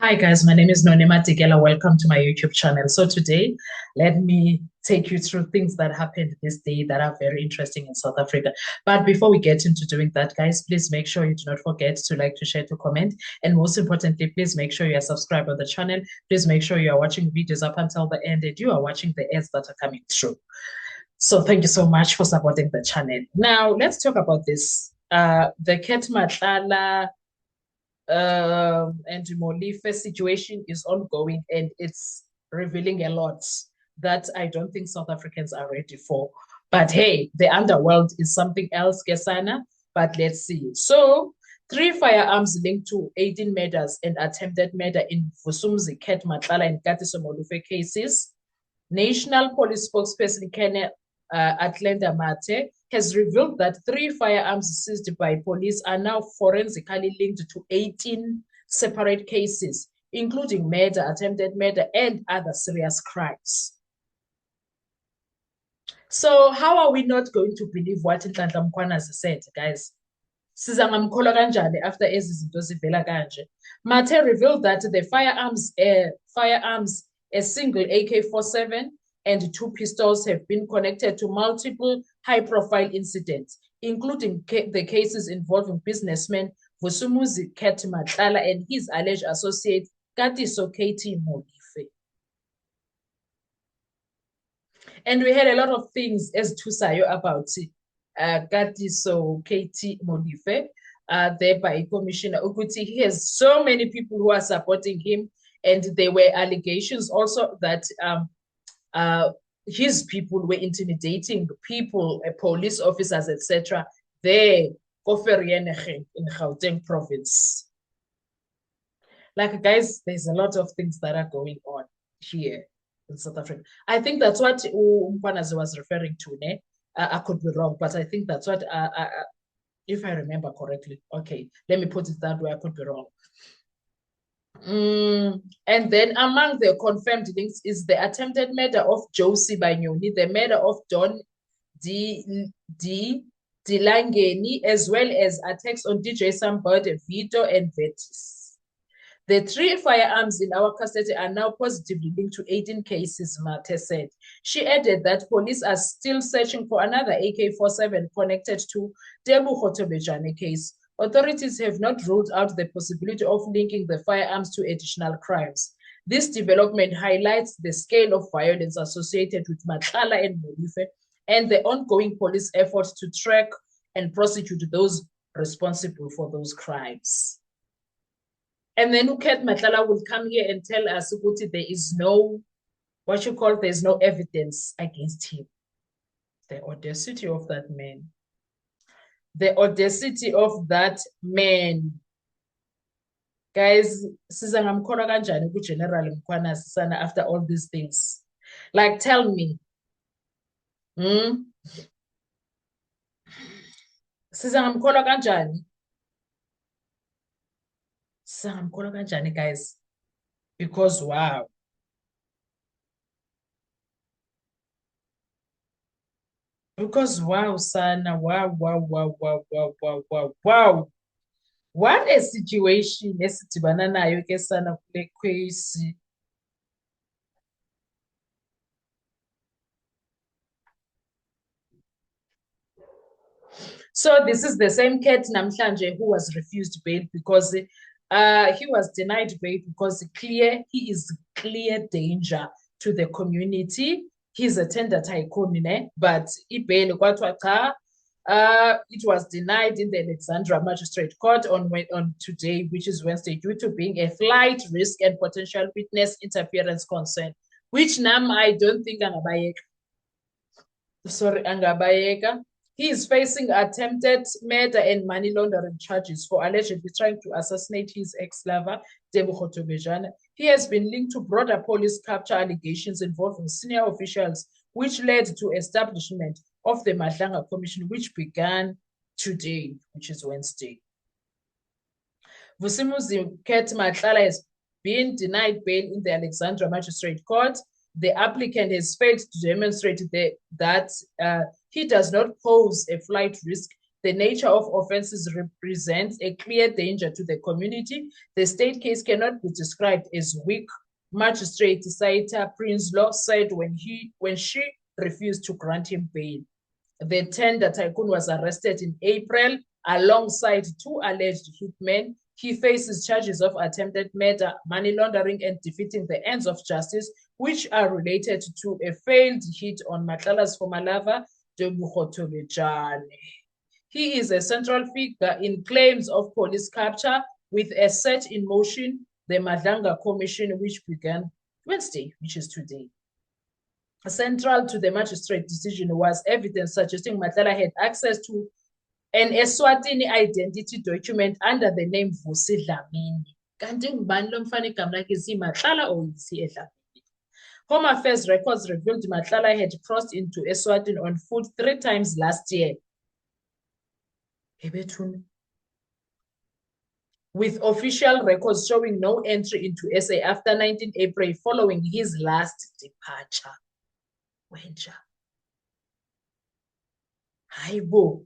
Hi guys, my name is Nonema Tigela. Welcome to my YouTube channel. So today, let me take you through things that happened this day that are very interesting in South Africa. But before we get into doing that, guys, please make sure you do not forget to like, to share, to comment. And most importantly, please make sure you are subscribed on the channel. Please make sure you are watching videos up until the end and you are watching the ads that are coming through. So thank you so much for supporting the channel. Now, let's talk about this. The Ket Matlala and Molife situation is ongoing and it's revealing a lot that I don't think South Africans are ready for. But hey, the underworld is something else, Kesana. But let's see. So, 3 firearms linked to 18 murders and attempted murder in Vusumuzi, Ket Matlala, and Katiso Molufe cases. National Police spokesperson Kenneth Atlanta Mate has revealed that 3 firearms seized by police are now forensically linked to 18 separate cases, including murder, attempted murder, and other serious crimes. So how are we not going to believe what Nhlanhla Mkhwanazi said, guys? Siza ngamkholwa kanjani after ezi zinto zivela kanje? Mate revealed that the firearms, a single AK-47 and 2 pistols have been connected to multiple high-profile incidents, including the cases involving businessman Vusumuzi Ket Matlala and his alleged associate Katiso KT Molife. And we had a lot of things as Tusayo about Katiso KT Molife, thereby Commissioner Ukuti. He has so many people who are supporting him, and there were allegations also that his people were intimidating people, police officers, etc. there, in Gauteng province. Like, guys, there's a lot of things that are going on here in South Africa. I think that's what Mkhwanazi was referring to. I could be wrong, but I think that's what, if I remember correctly. Okay, let me put it that way. I could be wrong. And then among the confirmed links is the attempted murder of Josie Banyoni, the murder of Don Dilangeni, as well as attacks on DJ Sambode, Vito, and Vetis. The 3 firearms in our custody are now positively linked to 18 cases, Mate said. She added that police are still searching for another AK-47 connected to Tebogo Tobejane case. Authorities have not ruled out the possibility of linking the firearms to additional crimes. This development highlights the scale of violence associated with Matlala and Molife and the ongoing police efforts to track and prosecute those responsible for those crimes. And then Ket Matlala will come here and tell us there is no, there's no evidence against him. The audacity of that man. The audacity of that man. Guys, siza ngamkholwa kanjani ku-General Mkhwanazi sana after all these things? Like, tell me. Siza ngamkholwa kanjani? Siza ngamkholwa kanjani, guys? Because wow. Because wow, sana, wow. What a situation esidibana nayo ke sana kule case. So this is the same Ket Namhlanje who was refused bail because he was denied bail because he is clear danger to the community. He's a tender tycoon, but bail it was denied in the Alexandra Magistrate Court on today, which is Wednesday, due to being a flight risk and potential witness interference concern, which Nam I don't think angabayeka. Sorry, angabayeka. He is facing attempted murder and money laundering charges for allegedly trying to assassinate his ex-lover, Tebogo Tobejane. He has been linked to broader police capture allegations involving senior officials, which led to establishment of the Madlanga Commission, which began today, which is Wednesday. Vusumuzi Ket Matlala has been denied bail in the Alexandra Magistrate Court. The applicant has failed to demonstrate that he does not pose a flight risk The nature of offenses represents a clear danger to the community. The state case cannot be described as weak, Magistrate Saita Prinsloo said when she refused to grant him bail. The tender tycoon was arrested in April alongside 2 alleged hitmen. He faces charges of attempted murder, money laundering, and defeating the ends of justice, which are related to a failed hit on Matlala's former lover, Tebogo Tolojane. He is a central figure in claims of police capture, with a set in motion the Madlanga Commission, which began Wednesday, which is today. Central to the magistrate decision was evidence suggesting Matlala had access to an Eswatini identity document under the name Vusi Dlamini. Kanti ngubani lo mfana igama lakhe ziMatlala or Dlamini? Home Affairs records revealed Matlala had crossed into Eswatini on foot 3 times last year. With official records showing no entry into SA after 19 April following his last departure. Wenja. Haibo.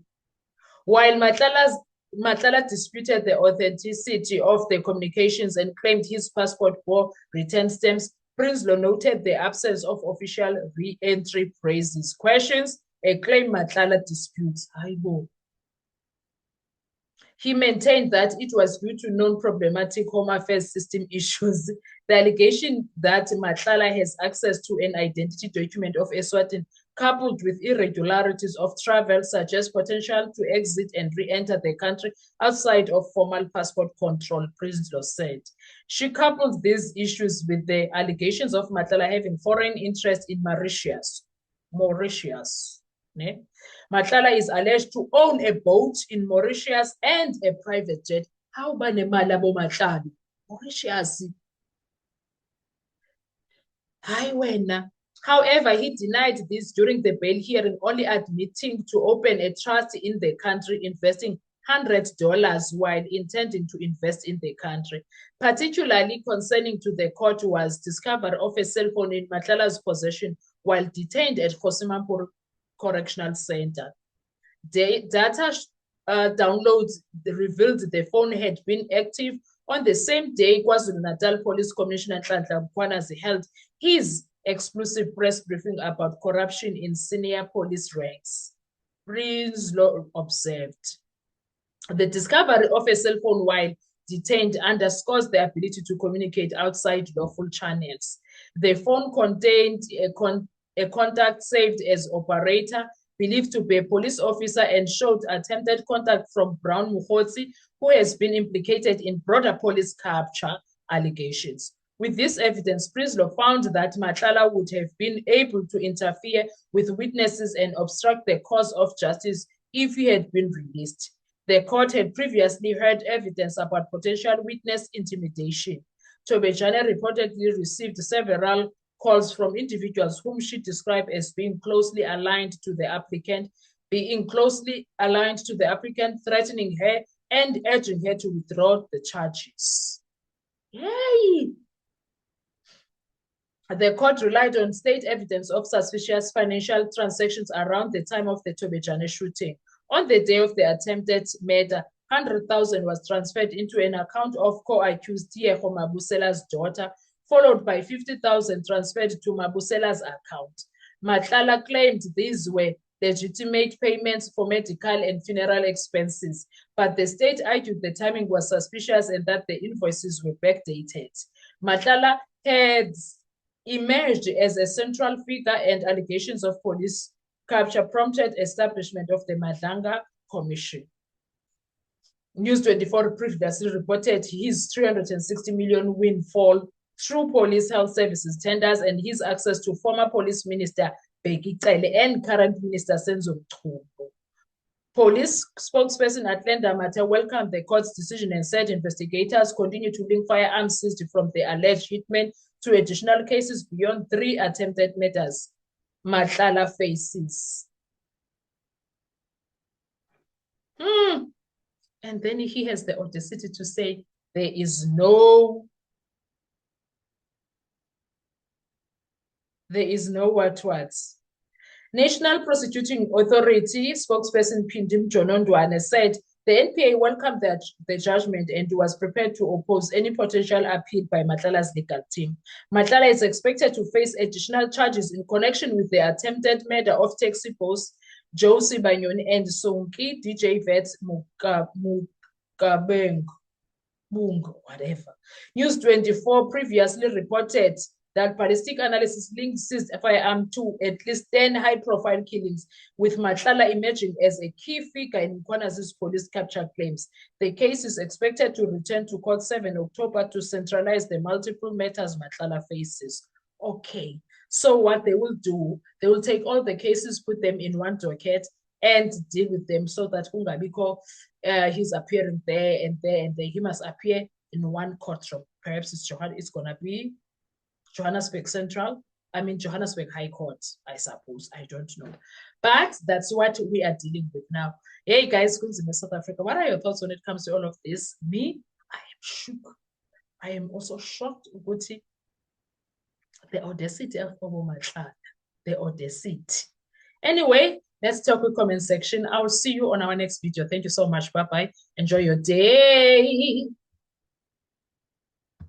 While Matlala disputed the authenticity of the communications and claimed his passport bore return stamps, Prinsloo noted the absence of official re-entry praises questions, a claim Matlala disputes. Haibo. He maintained that it was due to non-problematic Home Affairs system issues. The allegation that Matlala has access to an identity document of Eswatini, coupled with irregularities of travel, suggests potential to exit and re-enter the country outside of formal passport control, Prinsloo said. She coupled these issues with the allegations of Matlala having foreign interest in Mauritius. Ne? Matlala is alleged to own a boat in Mauritius and a private jet. How about Malabo Matlala? Mauritius. However, he denied this during the bail hearing, only admitting to open a trust in the country, investing $100 while intending to invest in the country. Particularly concerning to the court was discovery of a cell phone in Matlala's possession while detained at Kosimampur Correctional Center. Data downloads revealed the phone had been active on the same day KwaZulu-Natal Police Commissioner Nhlanhla Mkhwanazi held his exclusive press briefing about corruption in senior police ranks. Prinsloo observed. The discovery of a cell phone while detained underscores the ability to communicate outside lawful channels. The phone contained a contact saved as operator, believed to be a police officer, and showed attempted contact from Brown Mokgotsi, who has been implicated in broader police capture allegations. With this evidence, Prinsloo found that Matlala would have been able to interfere with witnesses and obstruct the course of justice if he had been released. The court had previously heard evidence about potential witness intimidation. Tolojane reportedly received several calls from individuals whom she described as being closely aligned to the applicant, threatening her and urging her to withdraw the charges. Yay! The court relied on state evidence of suspicious financial transactions around the time of the Tolojane shooting. On the day of the attempted murder, 100,000 was transferred into an account of co-accused Tiego Mabusela's daughter, followed by 50,000 transferred to Mabusela's account. Matlala claimed these were legitimate payments for medical and funeral expenses, but the state argued the timing was suspicious and that the invoices were backdated. Matlala had emerged as a central figure, and allegations of police capture prompted establishment of the Madlanga Commission. News 24 previously reported his 360 million windfall through police health services tenders and his access to former police minister Bheki Cele and current minister Senzo Mchunu. Police spokesperson Athlenda Mathe welcomed the court's decision and said investigators continue to link firearms seized from the alleged hitmen to additional cases beyond 3 attempted murders Matlala faces. And then he has the audacity to say there is no what. National Prosecuting Authority spokesperson Phindu Mjondwane said the NPA welcomed the judgment and was prepared to oppose any potential appeal by Matlala's legal team. Matlala is expected to face additional charges in connection with the attempted murder of taxi boss Josie Banyoni and Sonki DJ Vet Mukabeng. Whatever. News 24 previously reported that ballistic analysis linked seized firearm to at least 10 high-profile killings, with Matlala emerging as a key figure in Mkhwanazi's police capture claims. The case is expected to return to court 7 October to centralize the multiple matters Matlala faces. Okay, so what they will do, they will take all the cases, put them in one docket, and deal with them so that Ungabiko he's appearing there and there and there. He must appear in one courtroom. Perhaps it's gonna be Johannesburg Central. I mean Johannesburg High Court, I suppose. I don't know. But that's what we are dealing with now. Hey guys, in South Africa. What are your thoughts when it comes to all of this? Me, I am shook. I am also shocked, Uguti. The audacity of Matlala. The audacity. Anyway, let's talk with comment section. I'll see you on our next video. Thank you so much. Bye-bye. Enjoy your day.